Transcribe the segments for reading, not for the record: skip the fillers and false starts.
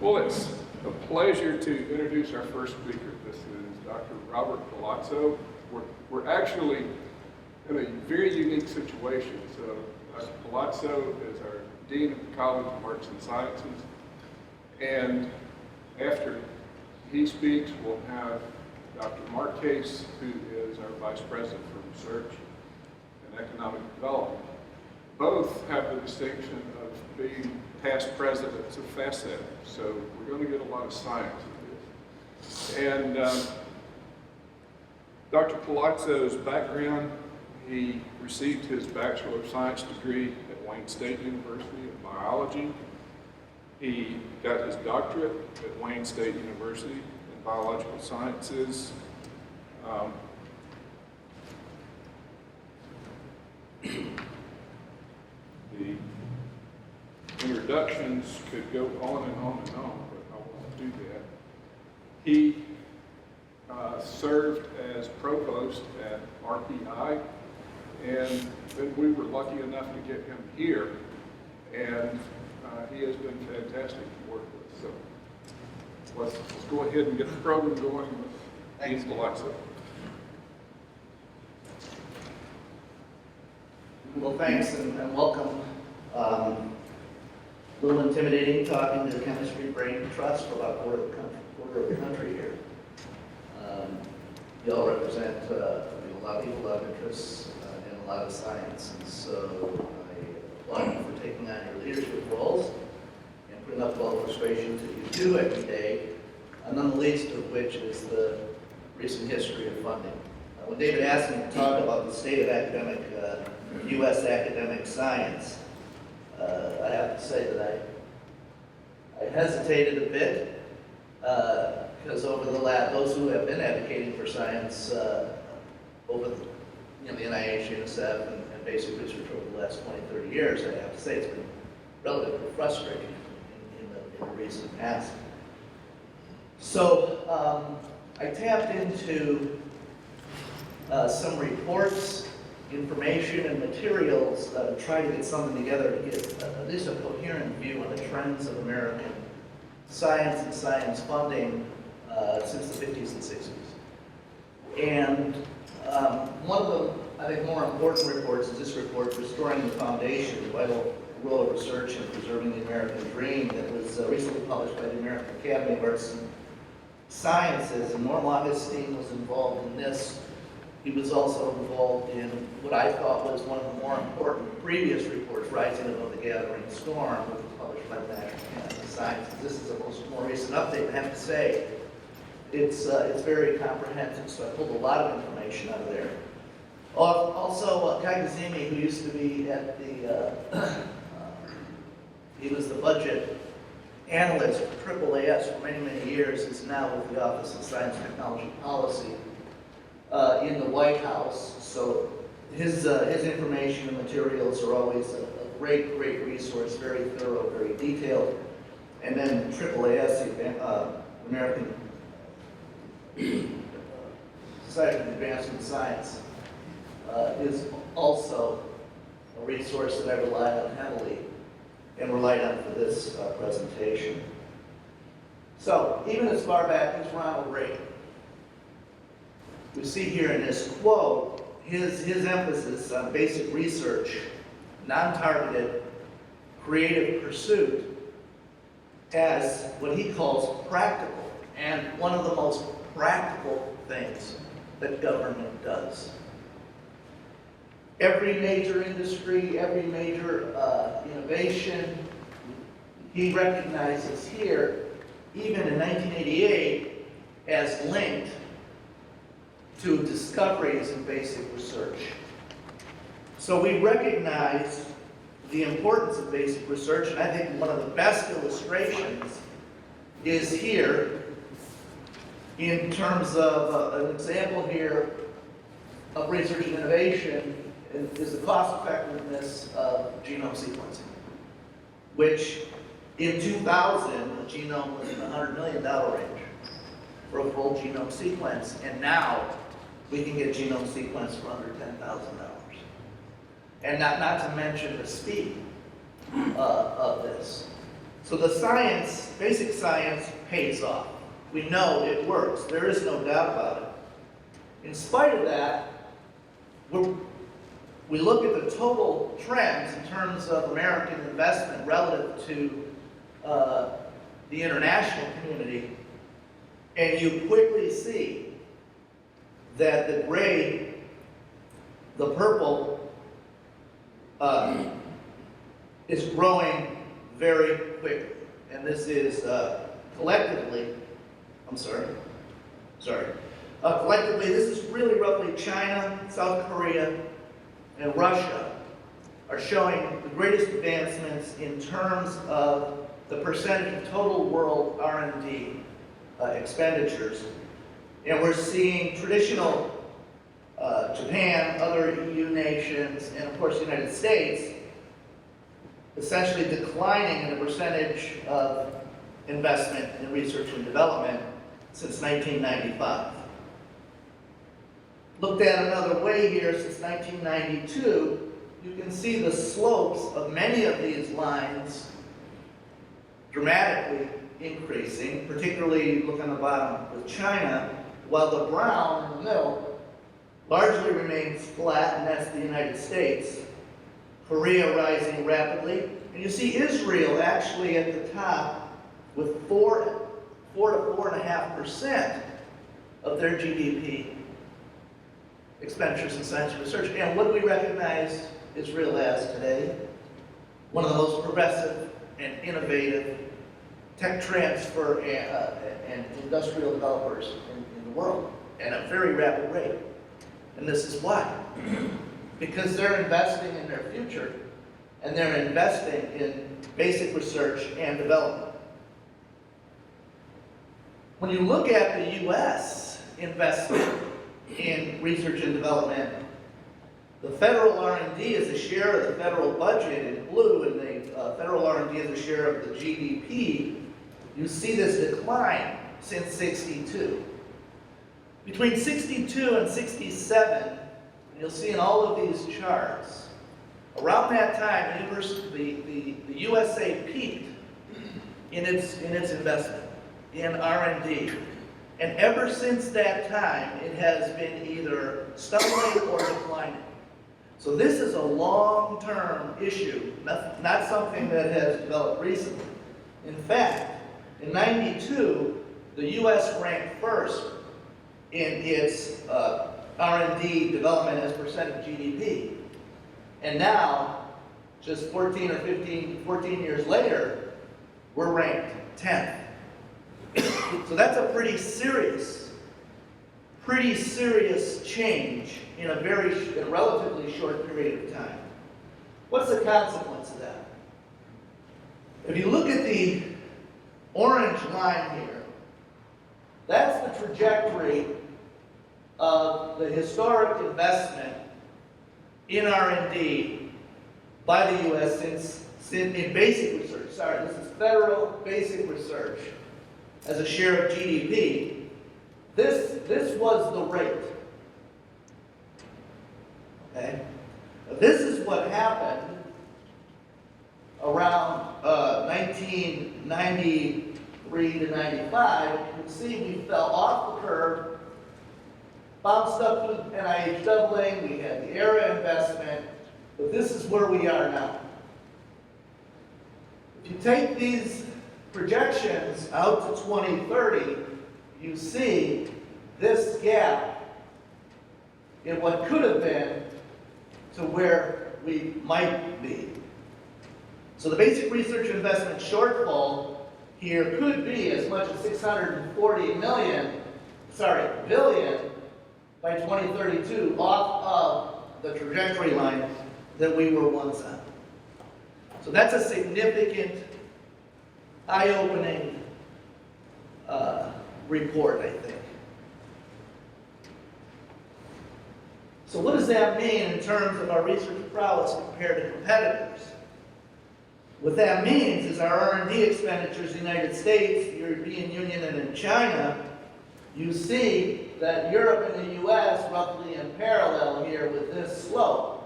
Well, it's a pleasure to introduce our first speaker. This is Dr. Robert Palazzo. We're actually in a very unique situation. So Dr. Palazzo is our Dean of the College of Arts and Sciences. And after he speaks, we'll have Dr. Mark Case, who is our Vice President for Research and Economic Development. Both have the distinction of being past presidents of FASET, so we're going to get a lot of science in this. And Dr. Palazzo's background, he received his Bachelor of Science degree at Wayne State University in biology. He got his doctorate at Wayne State University in biological sciences. The introductions could go on and on and on, but I won't do that. He served as provost at RPI, and then we were lucky enough to get him here, and he has been fantastic to work with. So let's go ahead and get the program going with Dean Palazzo. Well, thanks and welcome. A little intimidating talking to the Chemistry Brain Trust for about a quarter of the country here. You all represent a lot of people, a lot of interests, and a lot of science. And so I applaud you for taking on your leadership roles and putting up with all the frustrations that you do every day, none the least of which is the recent history of funding. When David asked me to talk about the state of academic, U.S. academic science, I have to say that I hesitated a bit because over the last, those who have been advocating for science over the NIH, UNICEF, and basic research over the last 20, 30 years, I have to say it's been relatively frustrating in the recent past. So I tapped into some reports, information, and materials to try to get something together to get at least a coherent view on the trends of American science and science funding since the 50s and 60s. And one of the, I think, more important reports is this report, Restoring the Foundation, the Vital Role of Research in Preserving the American Dream, that was recently published by the American Academy of Arts and Sciences. And Norm Augustine was involved in this. He was also involved in what I thought was one of the more important previous reports, Rising Above the Gathering Storm, which was published by the National Academy of Sciences. This is a more recent update, I have to say. It's very comprehensive, so I pulled a lot of information out of there. Also, Kai Kazemi, who used to be at the, he was the budget analyst for AAAS for many, many years, is now with the Office of Science and Technology Policy in the White House. So his information and materials are always a great resource, very thorough, very detailed. And then AAAS, the American Society of Advancement Science, is also a resource that I relied on heavily and relied on for this presentation. So even as far back as Ronald Reagan, we see here in this quote his emphasis on basic research, non-targeted, creative pursuit as what he calls practical, and one of the most practical things that government does. Every major industry, every major innovation, he recognizes here, even in 1988, as linked to discoveries in basic research. So we recognize the importance of basic research, and I think one of the best illustrations is here in terms of an example here of research and innovation is the cost effectiveness of genome sequencing, which in 2000, the genome was in the $100 million range for a full genome sequence, and now we can get genome sequence for under $10,000. And not to mention the speed of this. So the science, basic science, pays off. We know it works. There is no doubt about it. In spite of that, we look at the total trends in terms of American investment relative to the international community, and you quickly see that the gray, the purple, is growing very quickly. And this is collectively, collectively, this is really roughly China, South Korea, and Russia are showing the greatest advancements in terms of the percentage of total world R&D expenditures. And we're seeing traditional Japan, other EU nations, and of course the United States essentially declining in the percentage of investment in research and development since 1995. Looked at another way here, since 1992, you can see the slopes of many of these lines dramatically increasing, particularly look on the bottom with China, while the brown in the middle largely remains flat, and that's the United States. Korea rising rapidly, and you see Israel actually at the top with 4 to 4.5% of their GDP expenditures in science and research. And what do we recognize Israel as today? One of the most progressive and innovative tech transfer and industrial developers in the world, at a very rapid rate. And this is why. Because they're investing in their future, and they're investing in basic research and development. When you look at the U.S. investment in research and development, the federal R&D as a share of the federal budget in blue, and the federal R&D as a share of the GDP, you see this decline since '62. Between '62 and '67, and you'll see in all of these charts, around that time, the USA peaked in its investment in R&D. And ever since that time, it has been either stumbling or declining. So this is a long-term issue, not something that has developed recently. In fact, in '92, the U.S. ranked first in its R&D development as percent of GDP. And now, just 14 years later, we're ranked 10th. So that's a pretty serious change in a relatively short period of time. What's the consequence of that? If you look at the orange line here, that's the trajectory of the historic investment in R&D by the U.S. in basic research. Sorry, this is federal basic research as a share of GDP. This was the rate. Okay? This is what happened around 1993 to 95. You can see we fell off the curve, bounced up to NIH doubling, we had the ERA investment, but this is where we are now. If you take these projections out to 2030, you see this gap in what could have been to where we might be. So the basic research investment shortfall here could be as much as 640 billion by 2032 off of the trajectory line that we were once on. So that's a significant, eye-opening report, I think. So what does that mean in terms of our research prowess compared to competitors? What that means is our R&D expenditures in the United States, the European Union, and in China, you see that Europe and the US roughly in parallel here with this slope.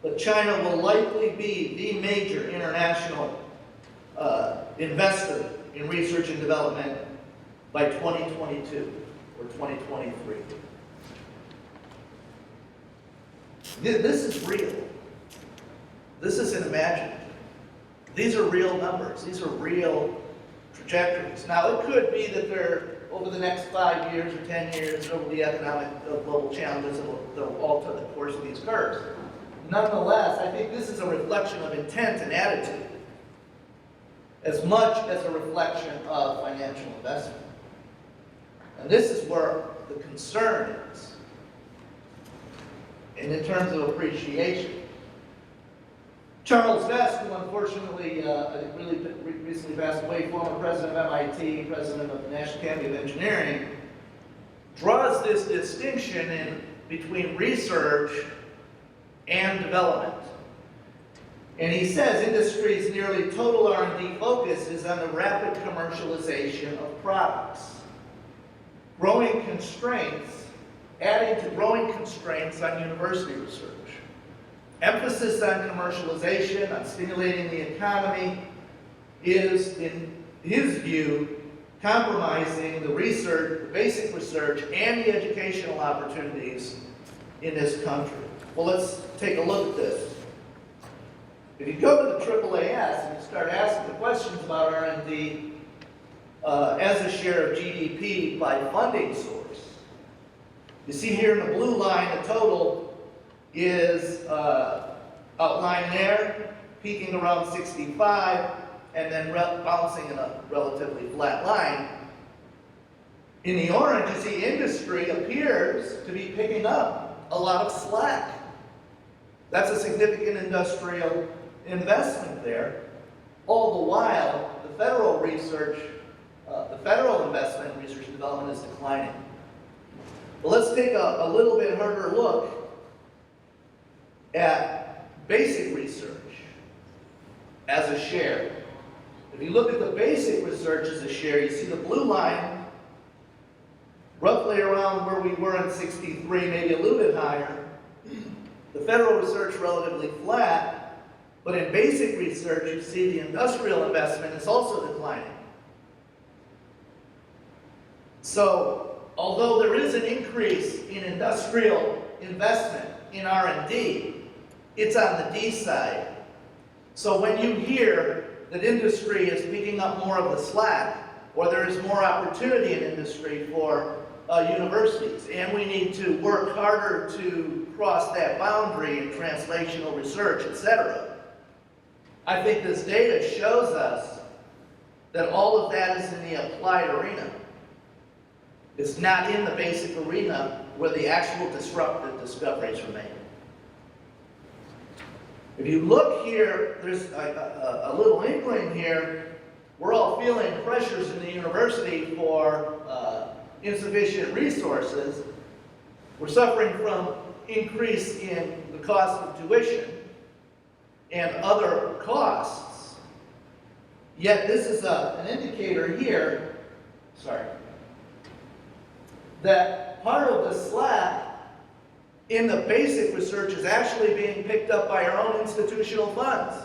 But China will likely be the major international investor in research and development by 2022 or 2023. This is real. This isn't imagined. These are real numbers. These are real trajectories. Now, it could be that they're over the next 5 years or 10 years, over the economic global challenges, they'll alter the course of these curves. Nonetheless, I think this is a reflection of intent and attitude, as much as a reflection of financial investment. And this is where the concern is. And in terms of appreciation, Charles Vest, who unfortunately really recently passed away, former president of MIT, president of the National Academy of Engineering, draws this distinction between research and development. And he says industry's nearly total R&D focus is on the rapid commercialization of products. Growing constraints, adding to growing constraints on university research. Emphasis on commercialization, on stimulating the economy, is, in his view, compromising the research, the basic research, and the educational opportunities in this country. Well, let's take a look at this. If you go to the AAAS and you start asking the questions about R&D as a share of GDP by funding source, you see here in the blue line, the total is outlined there, peaking around 65, and then bouncing in a relatively flat line. In the orange, you see industry appears to be picking up a lot of slack. That's a significant industrial investment there. All the while, the federal research, the federal investment in research and development is declining. Well, let's take a little bit harder look at basic research as a share. If you look at the basic research as a share, you see the blue line roughly around where we were in 63, maybe a little bit higher. The federal research relatively flat, but in basic research you see the industrial investment is also declining. So, although there is an increase in industrial investment in R&D, it's on the D side. So when you hear that industry is picking up more of the slack, or there is more opportunity in industry for universities, and we need to work harder to cross that boundary in translational research, etc., I think this data shows us that all of that is in the applied arena. It's not in the basic arena where the actual disruptive discoveries were made. If you look here, there's a little inkling here. We're all feeling pressures in the university for insufficient resources. We're suffering from increase in the cost of tuition and other costs. Yet this is an indicator here, that part of the slack in the basic research is actually being picked up by our own institutional funds.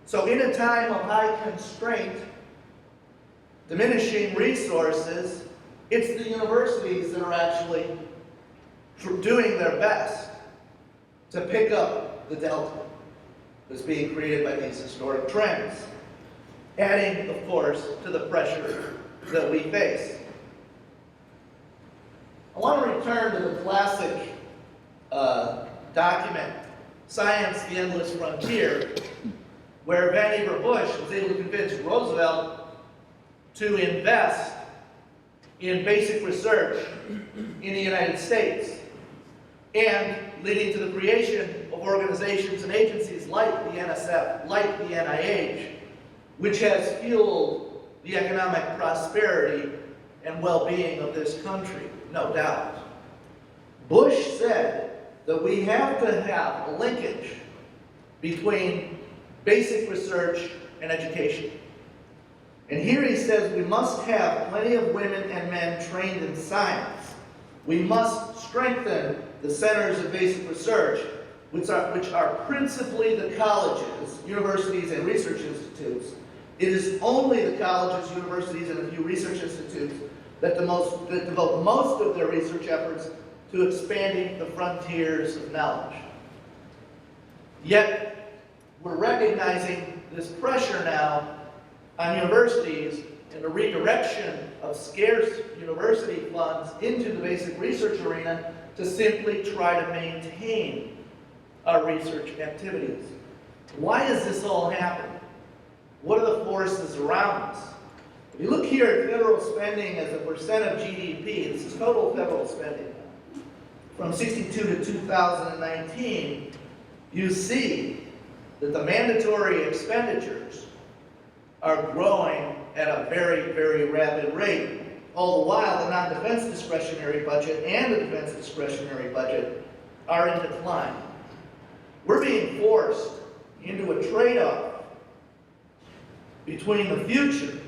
So in a time of high constraint, diminishing resources, it's the universities that are actually doing their best to pick up the delta that's being created by these historic trends, adding, of course, to the pressure that we face. I want to return to the classic document, Science, the Endless Frontier, where Vannevar Bush was able to convince Roosevelt to invest in basic research in the United States, and leading to the creation of organizations and agencies like the NSF, like the NIH, which has fueled the economic prosperity and well-being of this country, no doubt. Bush said that we have to have a linkage between basic research and education. And here he says we must have plenty of women and men trained in science. We must strengthen the centers of basic research, which are principally the colleges, universities, and research institutes It is only the colleges, universities, and a few research institutes that devote most of their research efforts to expanding the frontiers of knowledge. Yet, we're recognizing this pressure now on universities and the redirection of scarce university funds into the basic research arena to simply try to maintain our research activities. Why does this all happen? What are the forces around us? If you look here at federal spending as a percent of GDP, this is total federal spending, from 62 to 2019, you see that the mandatory expenditures are growing at a very, very rapid rate. All the while, the non-defense discretionary budget and the defense discretionary budget are in decline. We're being forced into a trade-off between the future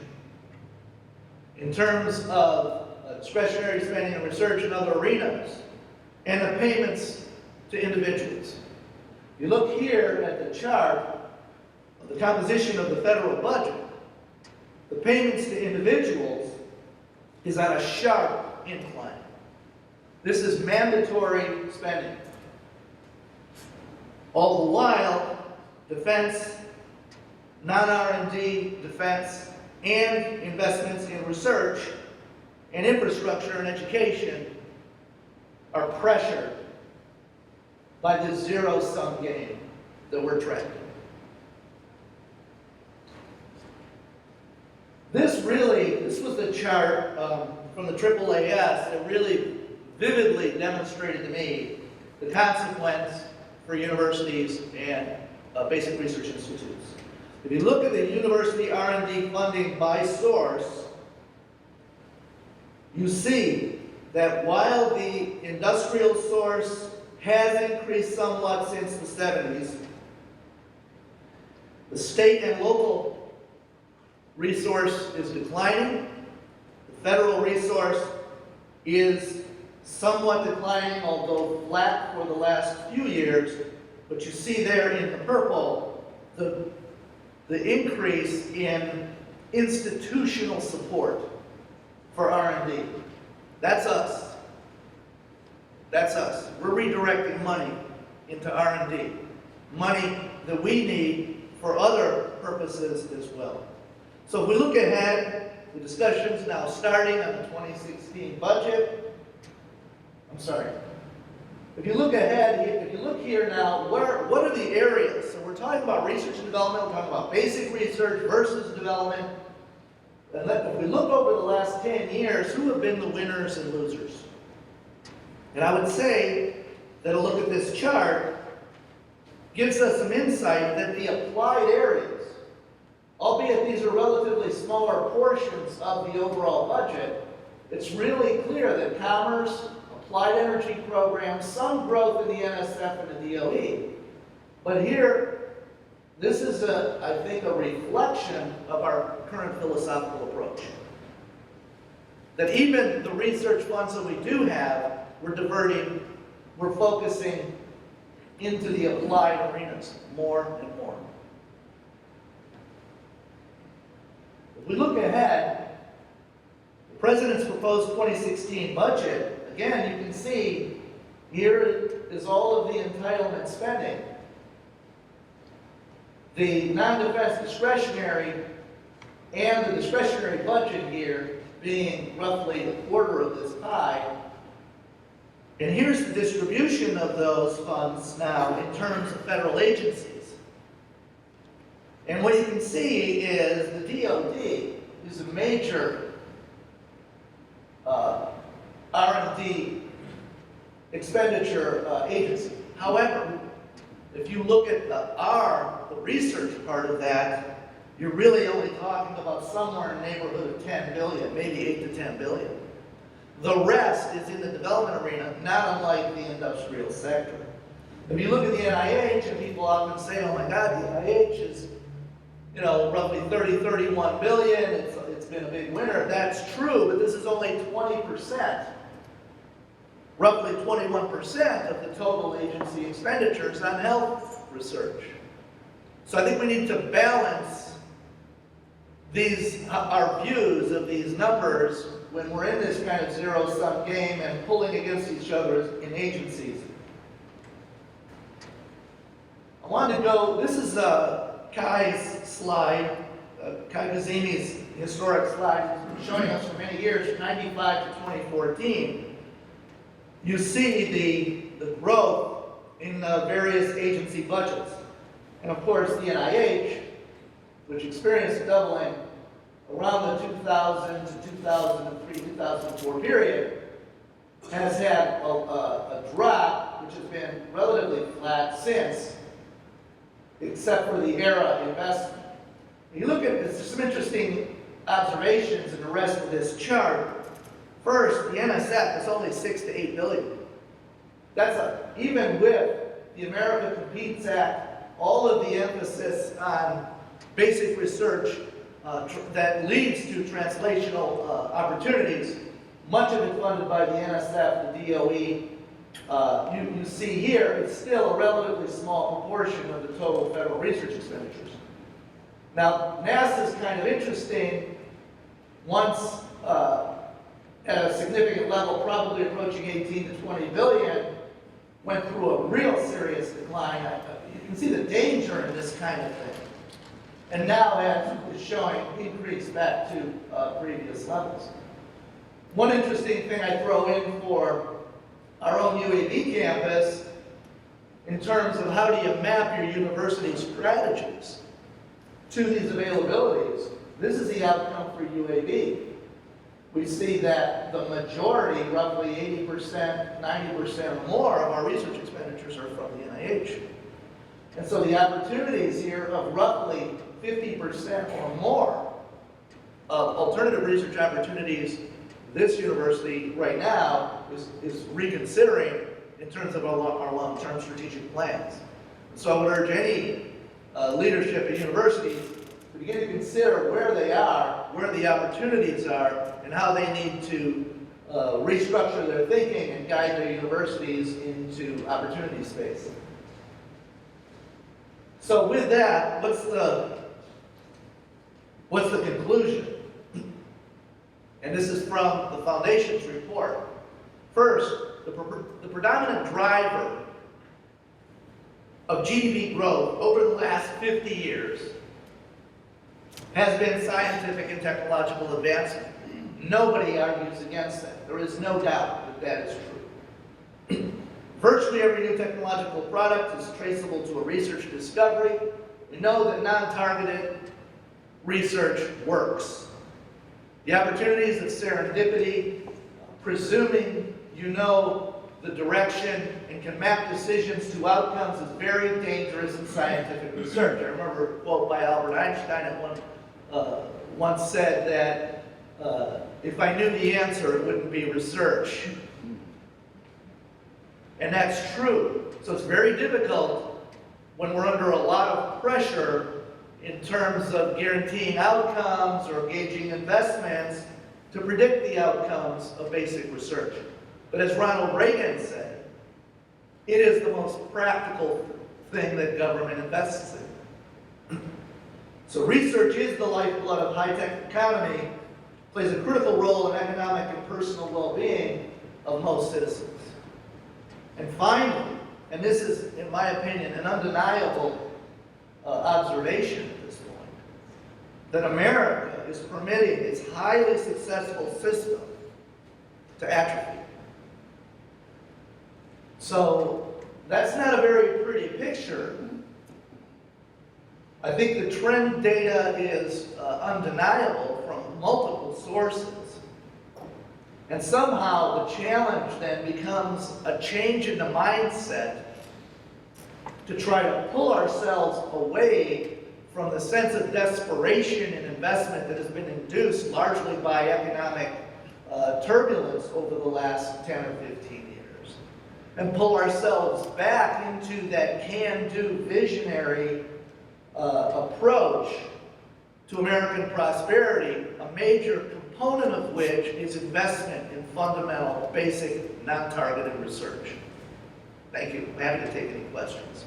in terms of discretionary spending and research in other arenas and the payments to individuals. You look here at the chart of the composition of the federal budget, the payments to individuals is on a sharp incline. This is mandatory spending. All the while, defense, non-R&D defense, and investments in research and infrastructure and education are pressured by this zero-sum game that we're tracking. This was the chart from the AAAS that really vividly demonstrated to me the consequence for universities and basic research institutes. If you look at the university R&D funding by source, you see that while the industrial source has increased somewhat since the 70s, the state and local resource is declining. The federal resource is somewhat declining, although flat for the last few years. But you see there in the purple the increase in institutional support for R&D. That's us. That's us. We're redirecting money into R&D. Money that we need for other purposes as well. So if we look ahead, the discussion's now starting on the 2016 budget. If you look ahead, if you look here now, what are the areas? So we're talking about research and development, we're talking about basic research versus development. And if we look over the last 10 years, who have been the winners and losers? And I would say that a look at this chart gives us some insight that the applied areas, albeit these are relatively smaller portions of the overall budget, it's really clear that commerce, applied energy programs, some growth in the NSF and the DOE. But here, this is, I think, a reflection of our current philosophical approach. That even the research funds that we do have, we're focusing into the applied arenas more and more. If we look ahead, the President's proposed 2016 budget, again, you can see here is all of the entitlement spending. The non-defense discretionary and the discretionary budget here being roughly a quarter of this pie. And here's the distribution of those funds now in terms of federal agencies. And what you can see is the DoD is a major R&D expenditure agency. However, if you look at the research part of that, you're really only talking about somewhere in the neighborhood of 10 billion, maybe 8 to 10 billion. The rest is in the development arena, not unlike the industrial sector. If you look at the NIH, and people often say, oh my God, the NIH is, roughly 31 billion, it's been a big winner. That's true, but this is only 20%. Roughly 21% of the total agency expenditures on health research. So I think we need to balance these, our views of these numbers when we're in this kind of zero-sum game and pulling against each other in agencies. I wanted to go, this is Kai's slide, Kai Kazemi's historic slide, he's been showing us for many years, 95 to 2014. You see the growth in various agency budgets. And of course, the NIH, which experienced doubling around the 2000 to 2003, 2004 period, has had a drop, which has been relatively flat since, except for the era investment. You look at this, there's some interesting observations in the rest of this chart. First, the NSF is only 6 to 8 billion. That's even with the America Competes Act, all of the emphasis on basic research that leads to translational opportunities, much of it funded by the NSF, the DOE. You see here, it's still a relatively small proportion of the total federal research expenditures. Now, NASA is kind of interesting. Once at a significant level, probably approaching 18 to 20 billion, went through a real serious decline. You can see the danger in this kind of thing. And now is showing increase back to previous levels. One interesting thing I throw in for our own UAB campus, in terms of how do you map your university strategies to these availabilities, this is the outcome for UAB. We see that the majority, roughly 80%, 90% or more of our research expenditures are from the NIH. And so the opportunities here of roughly 50% or more of alternative research opportunities this university right now is reconsidering in terms of our long-term strategic plans. So I would urge any leadership at universities to begin to consider where they are, where the opportunities are, and how they need to restructure their thinking and guide their universities into opportunity space. So with that, what's the conclusion? And this is from the Foundation's report. First, the predominant driver of GDP growth over the last 50 years has been scientific and technological advancement. Nobody argues against that. There is no doubt that that is true. Virtually every new technological product is traceable to a research discovery. We know that non-targeted research works. The opportunities of serendipity, presuming you know the direction and can map decisions to outcomes, is very dangerous in scientific research. I remember a quote by Albert Einstein at once said that if I knew the answer, it wouldn't be research. And that's true. So it's very difficult when we're under a lot of pressure in terms of guaranteeing outcomes or gauging investments to predict the outcomes of basic research. But as Ronald Reagan said, it is the most practical thing that government invests in. So research is the lifeblood of high-tech economy, plays a critical role in economic and personal well-being of most citizens. And finally, and this is, in my opinion, an undeniable observation at this point, that America is permitting its highly successful system to atrophy. So that's not a very pretty picture. I think the trend data is undeniable from multiple sources. And somehow the challenge then becomes a change in the mindset to try to pull ourselves away from the sense of desperation and investment that has been induced largely by economic turbulence over the last 10 or 15 years, and pull ourselves back into that can-do visionary approach to American prosperity, a major component of which is investment in fundamental, basic, non-targeted research. Thank you. I'm happy to take any questions.